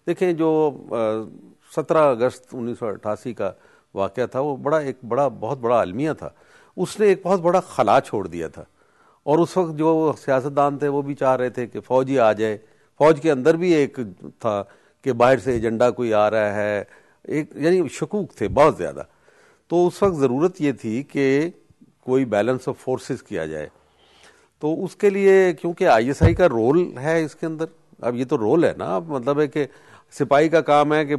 دیکھیں جو 17 اگست 1988 کا واقعہ تھا وہ بہت بڑا المیہ تھا. اس نے ایک بہت بڑا خلا چھوڑ دیا تھا، اور اس وقت جو سیاستدان تھے وہ بھی چاہ رہے تھے کہ فوج ہی آ جائے. فوج کے اندر بھی ایک تھا کہ باہر سے ایجنڈا کوئی آ رہا ہے، یعنی شکوک تھے بہت زیادہ. تو اس وقت ضرورت یہ تھی کہ کوئی بیلنس آف فورسز کیا جائے. تو اس کے لیے کیونکہ آئی ایس آئی کا رول ہے اس کے اندر، اب یہ تو رول ہے نا، اب مطلب ہے کہ سپاہی کا کام ہے کہ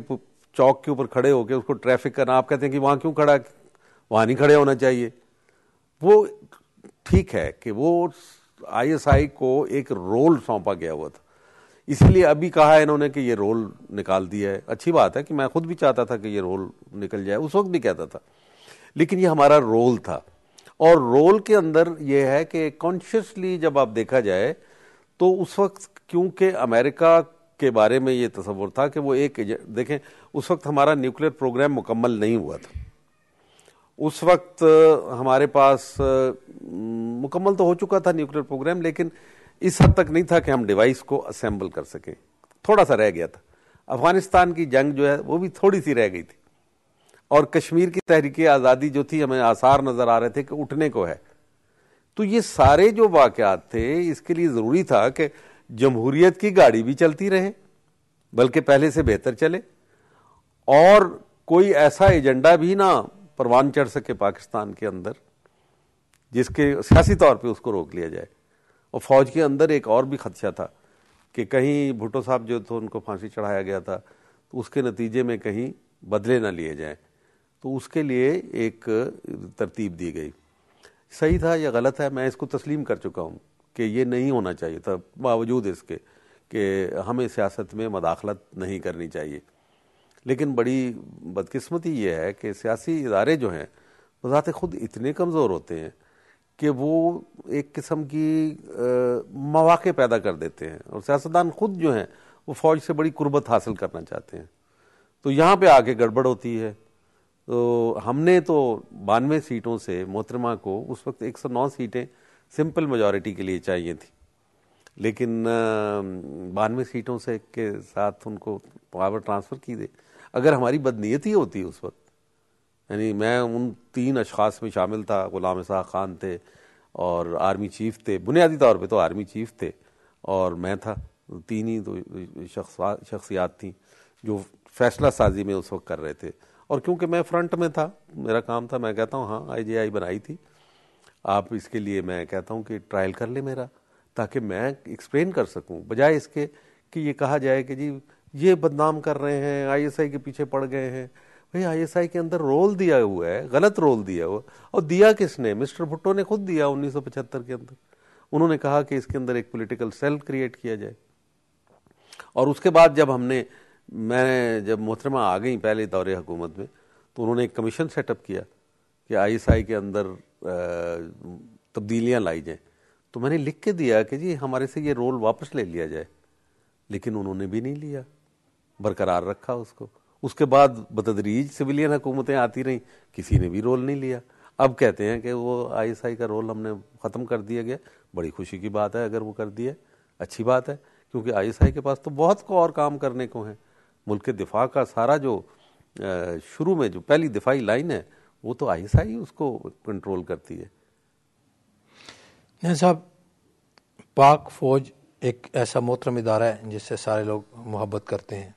چوک کے اوپر کھڑے ہو کے اس کو ٹریفک کرنا. آپ کہتے ہیں کہ وہاں کیوں کھڑا، وہاں نہیں کھڑے ہونا چاہیے. وہ ٹھیک ہے کہ وہ آئی ایس آئی کو ایک رول سونپا گیا ہوا تھا، اسی لیے ابھی کہا ہے انہوں نے کہ یہ رول نکال دیا ہے. اچھی بات ہے کہ میں خود بھی چاہتا تھا کہ یہ رول نکل جائے، اس وقت بھی کہتا تھا، لیکن یہ ہمارا رول تھا. اور رول کے اندر یہ ہے کہ کانشیسلی جب آپ دیکھا جائے تو اس وقت کیونکہ امریکہ کے بارے میں یہ تصور تھا کہ وہ دیکھیں اس وقت ہمارا نیوکلیر پروگرام مکمل نہیں ہوا تھا. اس وقت ہمارے پاس مکمل تو ہو چکا تھا نیوکلیر پروگرام، لیکن اس حد تک نہیں تھا کہ ہم ڈیوائس کو اسمبل کر سکیں. تھوڑا سا رہ گیا تھا. افغانستان کی جنگ جو ہے وہ بھی تھوڑی سی رہ گئی تھی، اور کشمیر کی تحریک آزادی جو تھی ہمیں آثار نظر آ رہے تھے کہ اٹھنے کو ہے. تو یہ سارے جو واقعات تھے اس کے لیے ضروری تھا کہ جمہوریت کی گاڑی بھی چلتی رہے، بلکہ پہلے سے بہتر چلے، اور کوئی ایسا ایجنڈا بھی نہ پروان چڑھ سکے پاکستان کے اندر جس کے سیاسی طور پہ اس کو روک لیا جائے. اور فوج کے اندر ایک اور بھی خدشہ تھا کہ کہیں بھٹو صاحب جو تھے ان کو پھانسی چڑھایا گیا تھا تو اس کے نتیجے میں کہیں بدلے نہ لیے جائیں. تو اس کے لیے ایک ترتیب دی گئی. صحیح تھا یا غلط ہے میں اس کو تسلیم کر چکا ہوں کہ یہ نہیں ہونا چاہیے تھا، باوجود اس کے کہ ہمیں سیاست میں مداخلت نہیں کرنی چاہیے. لیکن بڑی بدقسمتی یہ ہے کہ سیاسی ادارے جو ہیں بذات خود اتنے کمزور ہوتے ہیں کہ وہ ایک قسم کی مواقع پیدا کر دیتے ہیں، اور سیاستدان خود جو ہیں وہ فوج سے بڑی قربت حاصل کرنا چاہتے ہیں. تو یہاں پہ آگے گڑبڑ ہوتی ہے. تو ہم نے تو 92 سیٹوں سے محترمہ کو اس وقت 109 سیٹیں سمپل میجورٹی کے لیے چاہیے تھی، لیکن 92 سیٹوں سے کے ساتھ ان کو پاور ٹرانسفر کی دے. اگر ہماری بدنیتی ہوتی اس وقت، یعنی میں ان 3 اشخاص میں شامل تھا، غلام اسحاق خان تھے اور آرمی چیف تھے، بنیادی طور پہ تو آرمی چیف تھے اور میں تھا، 3 ہی تو شخصیات تھیں جو فیصلہ سازی میں اس وقت کر رہے تھے. اور کیونکہ میں فرنٹ میں تھا، میرا کام تھا، میں کہتا ہوں ہاں آئی جے آئی بنائی تھی، آپ اس کے لیے میں کہتا ہوں کہ ٹرائل کر لیں میرا، تاکہ میں ایکسپلین کر سکوں، بجائے اس کے کہ یہ کہا جائے کہ جی یہ بدنام کر رہے ہیں، آئی ایس آئی کے پیچھے پڑ گئے ہیں. بھئی آئی ایس آئی کے اندر رول دیا ہوا ہے، غلط رول دیا ہوا، اور دیا کس نے؟ مسٹر بھٹو نے خود دیا 1975 کے اندر. انہوں نے کہا کہ اس کے اندر ایک پولیٹیکل سیل کریٹ کیا جائے. اور اس کے بعد جب محترمہ آ گئیں پہلے دور حکومت میں، تو انہوں نے ایک کمیشن سیٹ اپ کیا کہ آئی ایس آئی کے اندر تبدیلیاں لائی جائیں. تو میں نے لکھ کے دیا کہ جی ہمارے سے یہ رول واپس لے لیا جائے، لیکن انہوں نے بھی نہیں لیا، برقرار رکھا اس کو. اس کے بعد بتدریج سویلین حکومتیں آتی رہیں، کسی نے بھی رول نہیں لیا. اب کہتے ہیں کہ وہ آئی ایس آئی کا رول ہم نے ختم کر دیا گیا. بڑی خوشی کی بات ہے اگر وہ کر دیا، اچھی بات ہے، کیونکہ آئی ایس آئی کے پاس تو بہت کو اور کام کرنے کو ہیں. ملک کے دفاع کا سارا جو شروع میں جو پہلی دفاعی لائن ہے وہ تو آئی ایس آئی اس کو کنٹرول کرتی ہے. صاحب، پاک فوج ایک ایسا محترم ادارہ ہے جس سے سارے لوگ محبت کرتے ہیں،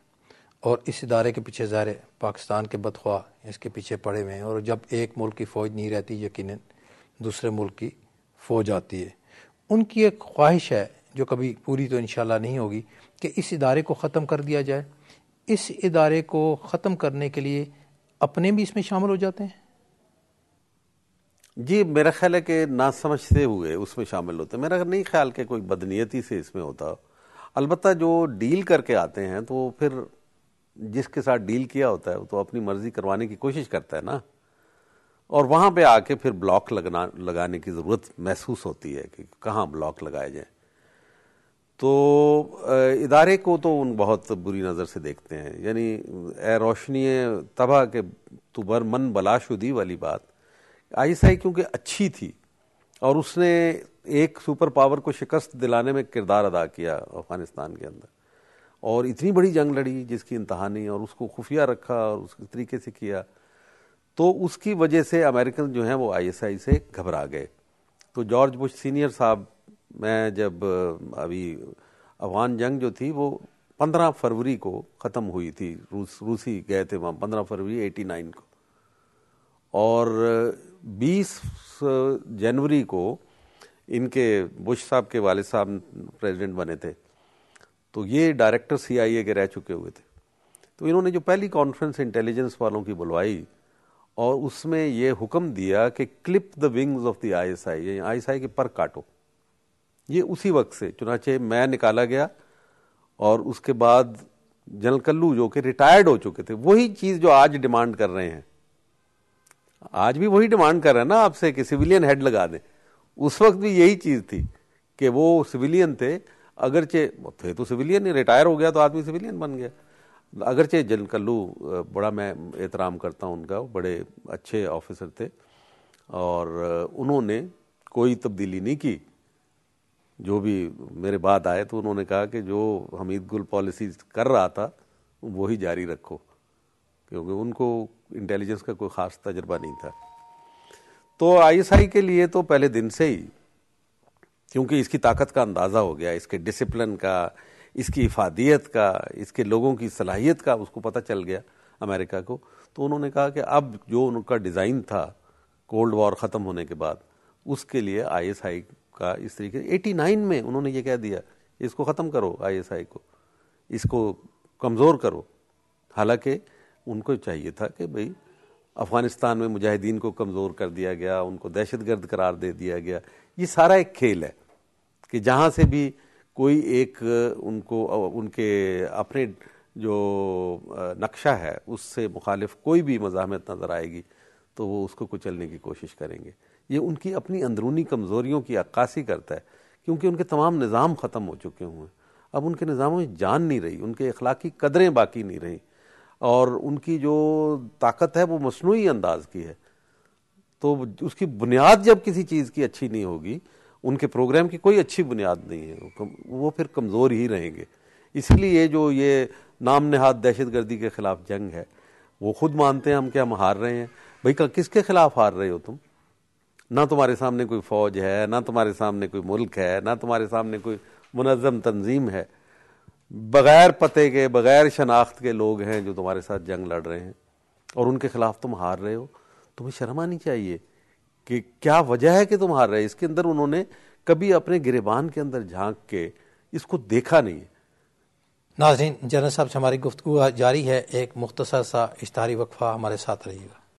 اور اس ادارے کے پیچھے ظاہر پاکستان کے بدخواہ اس کے پیچھے پڑے ہوئے ہیں، اور جب ایک ملک کی فوج نہیں رہتی یقیناً دوسرے ملک کی فوج آتی ہے. ان کی ایک خواہش ہے جو کبھی پوری تو انشاءاللہ نہیں ہوگی کہ اس ادارے کو ختم کر دیا جائے. اس ادارے کو ختم کرنے کے لیے اپنے بھی اس میں شامل ہو جاتے ہیں؟ جی میرا خیال ہے کہ نہ سمجھتے ہوئے اس میں شامل ہوتے ہیں. میرا نہیں خیال کہ کوئی بدنیتی سے اس میں ہوتا. البتہ جو ڈیل کر کے آتے ہیں تو پھر جس کے ساتھ ڈیل کیا ہوتا ہے وہ تو اپنی مرضی کروانے کی کوشش کرتا ہے نا، اور وہاں پہ آ کے پھر بلاک لگانے کی ضرورت محسوس ہوتی ہے کہ کہاں بلاک لگائے جائیں. تو ادارے کو تو ان بہت بری نظر سے دیکھتے ہیں. یعنی اے روشنی تباہ کے تو بر من بلا شدی والی بات. آئی ایس آئی کیونکہ اچھی تھی اور اس نے ایک سپر پاور کو شکست دلانے میں کردار ادا کیا افغانستان کے اندر، اور اتنی بڑی جنگ لڑی جس کی انتہا نہیں، اور اس کو خفیہ رکھا اور اس طریقے سے کیا، تو اس کی وجہ سے امریکن جو ہیں وہ ISI سے گھبرا گئے۔ تو جارج بش سینئر صاحب، میں جب ابھی افغان جنگ جو تھی وہ 15 فروری کو ختم ہوئی تھی، روسی گئے تھے وہاں 15 فروری 89 کو، اور 20 جنوری کو ان کے بش صاحب کے والد صاحب پریزیڈنٹ بنے تھے، تو یہ ڈائریکٹر CIA کے رہ چکے ہوئے تھے۔ تو انہوں نے جو پہلی کانفرنس انٹیلیجنس والوں کی بلوائی اور اس میں یہ حکم دیا کہ clip the wings of the ISI، یعنی ISI کے پر کاٹو۔ یہ اسی وقت سے چنانچہ میں نکالا گیا، اور اس کے بعد جنرل کلو جو کہ ریٹائرڈ ہو چکے تھے، وہی چیز جو آج ڈیمانڈ کر رہے ہیں، آج بھی وہی ڈیمانڈ کر رہے ہیں نا آپ سے کہ سویلین ہیڈ لگا دیں، اس وقت بھی یہی چیز تھی کہ وہ سویلین تھے، اگرچہ تھے تو سویلین، ریٹائر ہو گیا تو آدمی سویلین بن گیا۔ اگرچہ جنرل کلو بڑا میں احترام کرتا ہوں ان کا، بڑے اچھے آفیسر تھے، اور انہوں نے کوئی تبدیلی نہیں کی۔ جو بھی میرے بعد آئے تو انہوں نے کہا کہ جو حمید گل پالیسی کر رہا تھا وہی جاری رکھو، کیونکہ ان کو انٹیلیجنس کا کوئی خاص تجربہ نہیں تھا۔ تو ISI کے لیے تو پہلے دن سے ہی، کیونکہ اس کی طاقت کا اندازہ ہو گیا، اس کے ڈسپلن کا، اس کی افادیت کا، اس کے لوگوں کی صلاحیت کا اس کو پتہ چل گیا امریکہ کو، تو انہوں نے کہا کہ اب جو ان کا ڈیزائن تھا کولڈ وار ختم ہونے کے بعد، اس کے لیے ISI کا اس طریقے 89 میں انہوں نے یہ کہہ دیا، اس کو ختم کرو، ISI کو، اس کو کمزور کرو۔ حالانکہ ان کو چاہیے تھا کہ بھئی افغانستان میں مجاہدین کو کمزور کر دیا گیا، ان کو دہشت گرد قرار دے دیا گیا، یہ سارا ایک کھیل ہے کہ جہاں سے بھی کوئی ایک ان کو ان کے اپنے جو نقشہ ہے اس سے مخالف کوئی بھی مزاحمت نظر آئے گی تو وہ اس کو کچلنے کی کوشش کریں گے۔ یہ ان کی اپنی اندرونی کمزوریوں کی عکاسی کرتا ہے، کیونکہ ان کے تمام نظام ختم ہو چکے ہوئے ہیں، اب ان کے نظاموں میں جان نہیں رہی، ان کے اخلاقی قدریں باقی نہیں رہیں، اور ان کی جو طاقت ہے وہ مصنوعی انداز کی ہے۔ تو اس کی بنیاد جب کسی چیز کی اچھی نہیں ہوگی، ان کے پروگرام کی کوئی اچھی بنیاد نہیں ہے، وہ پھر کمزور ہی رہیں گے۔ اس لیے جو یہ نام نہاد دہشت گردی کے خلاف جنگ ہے، وہ خود مانتے ہیں ہم کہ ہم ہار رہے ہیں۔ بھئی کس کے خلاف ہار رہے ہو تم؟ نہ تمہارے سامنے کوئی فوج ہے، نہ تمہارے سامنے کوئی ملک ہے، نہ تمہارے سامنے کوئی منظم تنظیم ہے، بغیر پتے کے، بغیر شناخت کے لوگ ہیں جو تمہارے ساتھ جنگ لڑ رہے ہیں، اور ان کے خلاف تم ہار رہے ہو۔ تمہیں شرم آنی چاہیے کہ کیا وجہ ہے کہ تم ہار رہے ہیں۔ اس کے اندر انہوں نے کبھی اپنے گریبان کے اندر جھانک کے اس کو دیکھا نہیں ہے۔ ناظرین، جنرل صاحب سے ہماری گفتگو جاری ہے، ایک مختصر سا اشتہاری وقفہ، ہمارے ساتھ رہیے گا۔